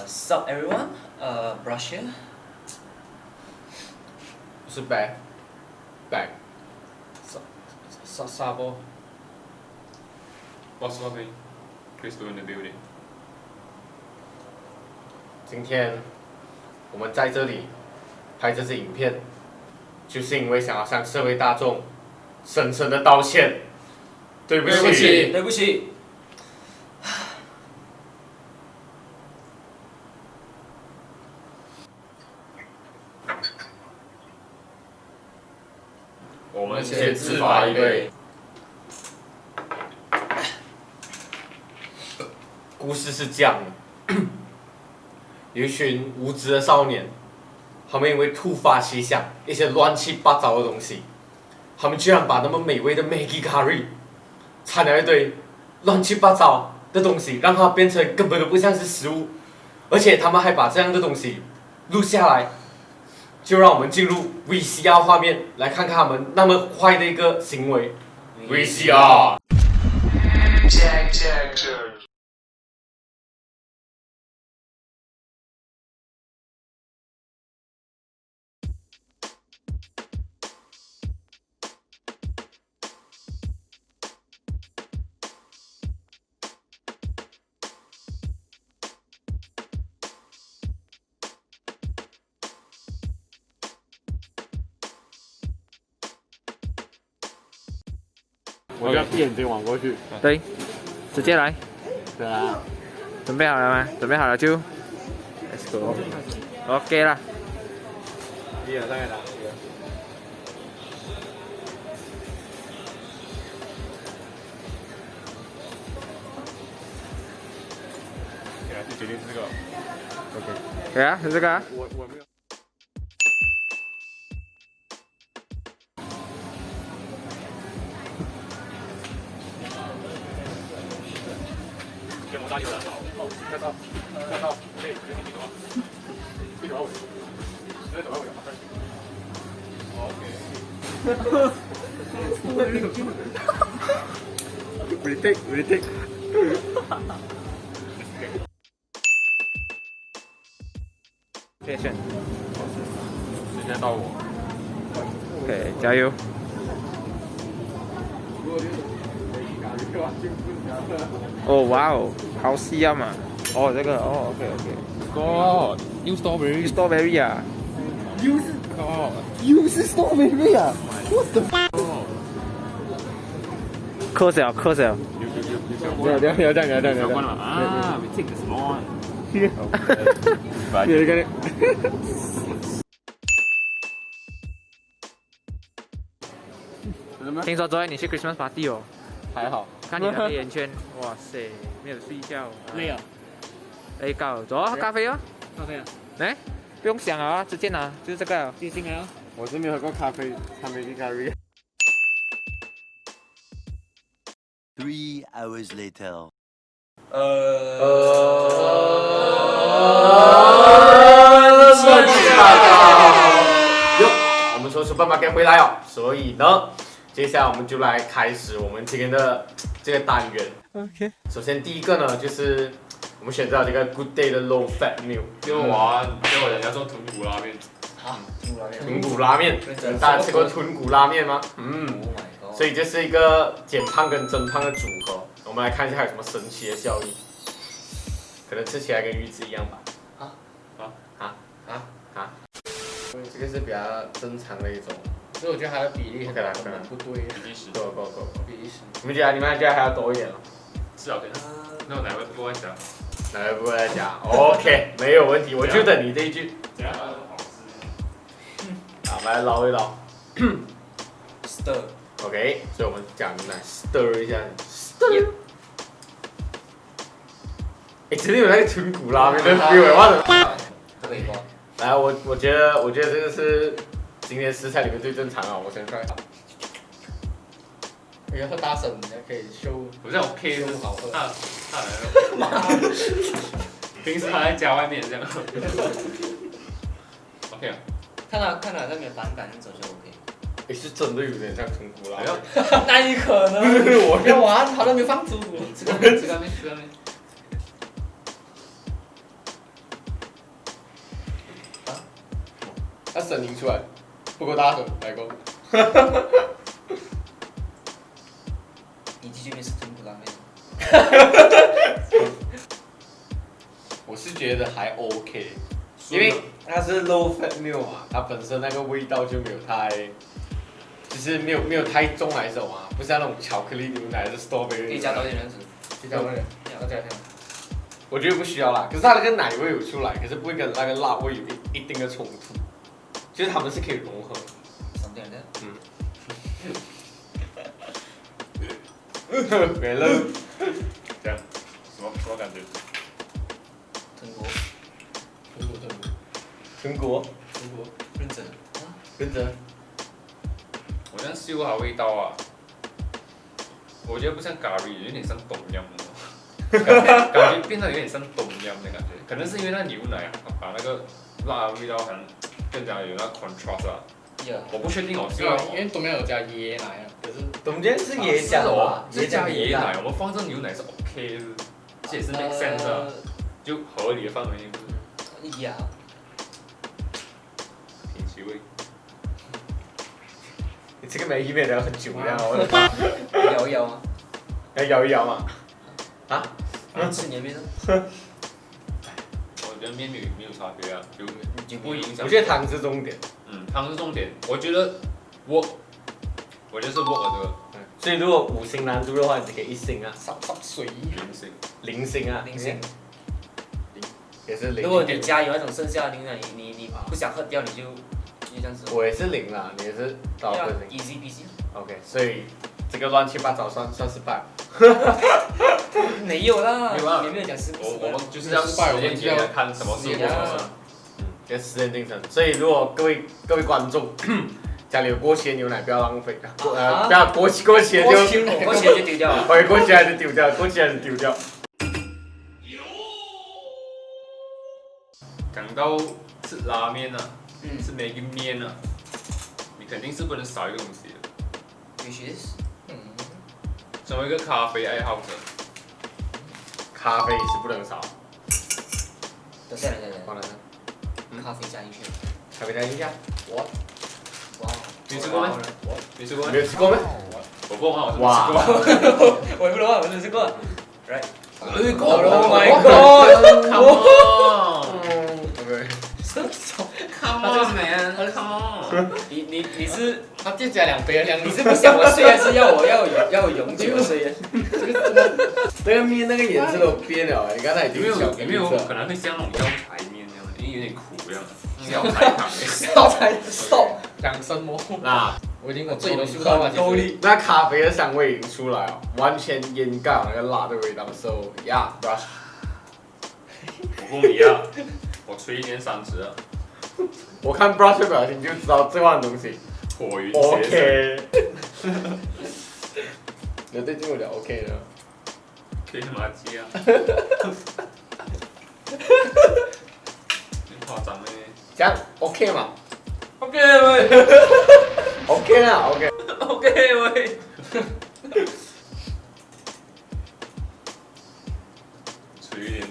Sup everyone? Brush here. 我是 back。沙波。What's happening? Crystal in the building. 今天我们在这里拍这支影片，就是因为想要向社会大众深深的道歉，对不起。对不起。我们先自罚一杯。故事是这样的，有一群无知的少年，他们因为突发奇想，一些乱七八糟的东西，他们居然把那么美味的 Maggi curry 掺了一堆乱七八糟的东西，让它变成根本都不像是食物，而且他们还把这样的东西录下来。就让我们进入 VCR 画面，来看看他们那么坏的一个行为。VCR。我就闭眼睛往过去。对，直接来。对啊。准备好了吗？准备好了就 ，Let's go。OK 了。1、2、3，来。就决定是这个。OK。对啊，是这个啊。我没有。天魔大牛的，看到，对，你走啊，你走啊，你走啊，我 retake。谢谢。现在到我。OK， 加油。哦，哇哦，好细啊嘛！哦，这个哦，OK。God， new strawberry。strawberry 啊！又是 strawberry 啊 ！What the fuck？ 磕小。你要这样。小关了啊 ，we take the small one。你看。听说昨天你去 Christmas party 哦？还好。看你的黑眼圈，哇塞，没有睡觉。累啊。累够，走喝咖啡哦。咖啡啊？哎，不用想啊，直接拿，就是这个。接进来哦。我是没有喝过咖啡，他没给咖啡。3 hours later. 我们从 Supermarket 回来哦，所以呢，接下来我们就来开始我们今天的这个单元。OK。首先第一个呢，就是我们选择这个 Good Day 的 Low Fat Meal。跟我讲要做豚骨拉面。啊，豚骨拉面，大家吃过豚骨拉面吗？所以这是一个减胖跟增胖的组合。我们来看一下还有什么神奇的效益，可能吃起来跟鱼子一样吧。这个是比较正常的一种。所以我觉得它的比例很不对。比例10。够。比例10。你们觉得还要多一点吗？是啊，那我哪位不会加？哪位不会再加 ？OK， 没有问题，我就等你这一句。这样好吃。好，我们来捞一捞。Stir。OK， 所以我们讲来 stir 一下 ，stir。真的有那个豚骨拉面的 feel， 我的。这个一包。来，我觉得这个是今天食材里面最正常啊，我先看。你要喝大声，你才可以秀。我这种 K 是好喝。平时他在家外面这样。OK 啊。看到那边反感，你走就 OK。是真的有点像豚骨拉面。哪里可能？我要玩，好像没放猪。吃个面。声音出来，不够大声，来过。你继续面试豚骨拉面。我是觉得还 OK， 因为它是 low fat milk 嘛，它本身那个味道就没有太，就是没有太重来手嘛，不像那种巧克力牛奶还是 strawberry。可以加多一点人子，就这样的，要这样。我觉得不需要啦，可是它那个奶味有出来，可是不会跟那个辣味有一定的冲突，就是它们是可以融合。something like that。没了。这样，什么感觉？豚骨，全国认真。认真。我这样嗅它味道啊，我觉得不像咖喱，有点像冬阴那种。感觉变得有点像冬阴的感觉，可能是因为那牛奶啊，把那个辣的味道好像更加有那 contrast 啊。我不确定我是因为冬阴有加椰奶啊，可是中间是椰浆哦，吧？是加椰奶，我们放这牛奶是 OK 的，这也是 make sense 啊，就合理的范围内，不是？呀，挺奇味。你这个没没聊很久了，我的妈！摇一摇吗？要摇一摇嘛？啊？吃年面呢？我觉得面没有差别啊，就不影响。我觉得汤是重点。汤是重点。我觉得 work， 我觉得是 work 的这个。所以如果5星难度的话，你只给1星啊，少水。零星。 0星啊，零星。也是0。如果你家有那种剩下的牛奶，你不想喝掉，你就这样子。我也是0啦，你也是到0 easy peasy。OK， 所以这个乱七八糟算失败。没有啦，没有啊你没有讲失败。我们就是要实验体来看什么是实验什么。要实验精神。所以如果各位观众家里有过期的牛奶，不要浪费，不要过期的就过期就丢掉了。OK， 过期还是丢掉，过期还是丢掉。讲到吃拉面啊，吃每个面啊，你肯定是不能少一个东西的。必须是。身为一个咖啡爱好者，咖啡是不能少。等下来，放在那，咖啡加进去。咖啡加一下。哇！你吃过没？你吃过没？没有吃过吗？我不懂啊，我是没哇吃过。我也不知道，我没吃过。Right。Oh my god！Come on man，Come on！你是他就加2杯2。你是不想我睡，还是要我有永久的睡？那个面那个颜色都变了，你刚才已经有没有可能会像那种药材面那样，因为有点苦这样，药材糖。烧才 stop。养生魔。那我自己都嗅到了，够力。那咖啡的香味已经出来了，完全掩盖了那个辣的味道。So yeah， brush。我跟你一样，我吹1年30了。我看 brush 的表情就知道这款东西火云 OK。你对进不了 OK 的。可以麻鸡啊。你夸张嘞。这样 OK 嘛 OK 喂？OK 啦 ，OK。OK 喂。吹1年30。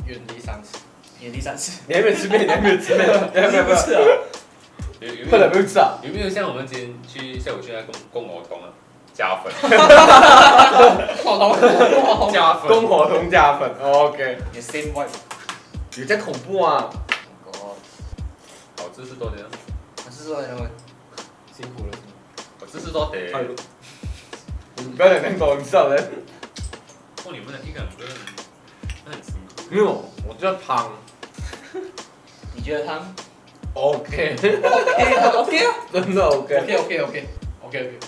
原地3次。原地3次。你还没吃面？你还没吃面？你还没有吃啊？有不能不吃啊？有没有像我们今天下午去那供活动啊？加分。加分。供活动加分 ，OK。你 same wife。有这恐怖啊！好吃是多少？是说的喂。辛苦了。好吃是多少？你不要讲那多，你知道的。哦，你们2个人那很辛苦。没有，我叫汤。你觉得汤 OK ？OK 啊。真的 OK。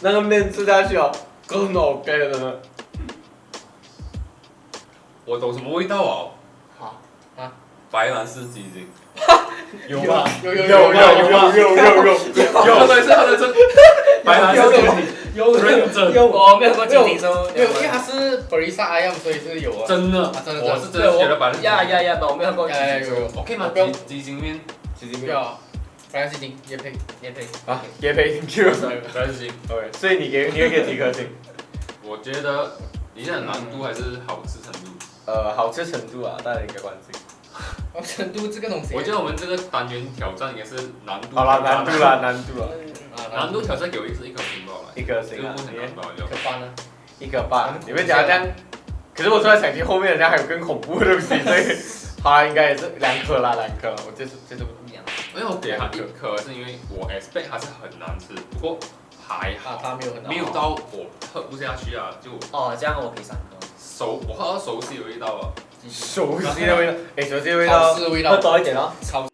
那个面吃下去哦，真的 OK 的，真的。我懂什么味道啊？好啊，白兰氏鸡精。有吗？有。喝的是白兰氏鸡精。认真。我没有过精听说。没有，因为它是 barista ayam，所以是有啊。真的，我是真的觉得白兰氏。呀，我没有过。有 OK 吗？鸡精面。不要，白兰氏鸡精也配。啊，也配 Thank you。白兰氏鸡精。 OK， 所以你会给几颗星？我觉得你讲难度还是好吃程度。好吃程度啊，当然应该关心。程度这个东西。我觉得我们这个单元挑战应该是难度。好了，难度了，难度了，难度挑战给我一颗星吧，一颗星啊这个目，前难吧就。可半呢？一个半。你们讲这样，可是我突然想起后面人家还有更恐怖的东西，所以好啦，应该也是2颗啦，2颗，我这次2，因为我给他1颗，是因为我 expect 它是很难吃，不过还好，它没有很没有到我喝不下去啊，就哦，这样我给3颗。我喝到熟悉的味道啊。熟悉的味道，哎，熟悉的味道，超市味道喝多一点哦。超。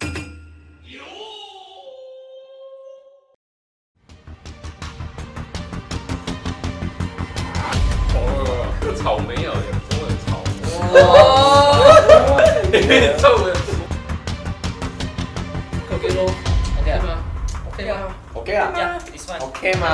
草莓啊，中文草莓。哇臭的。 ，OK 咯，OK 啊，OK 啊。 OK 啦，Yeah，it's fine。 ，OK 吗？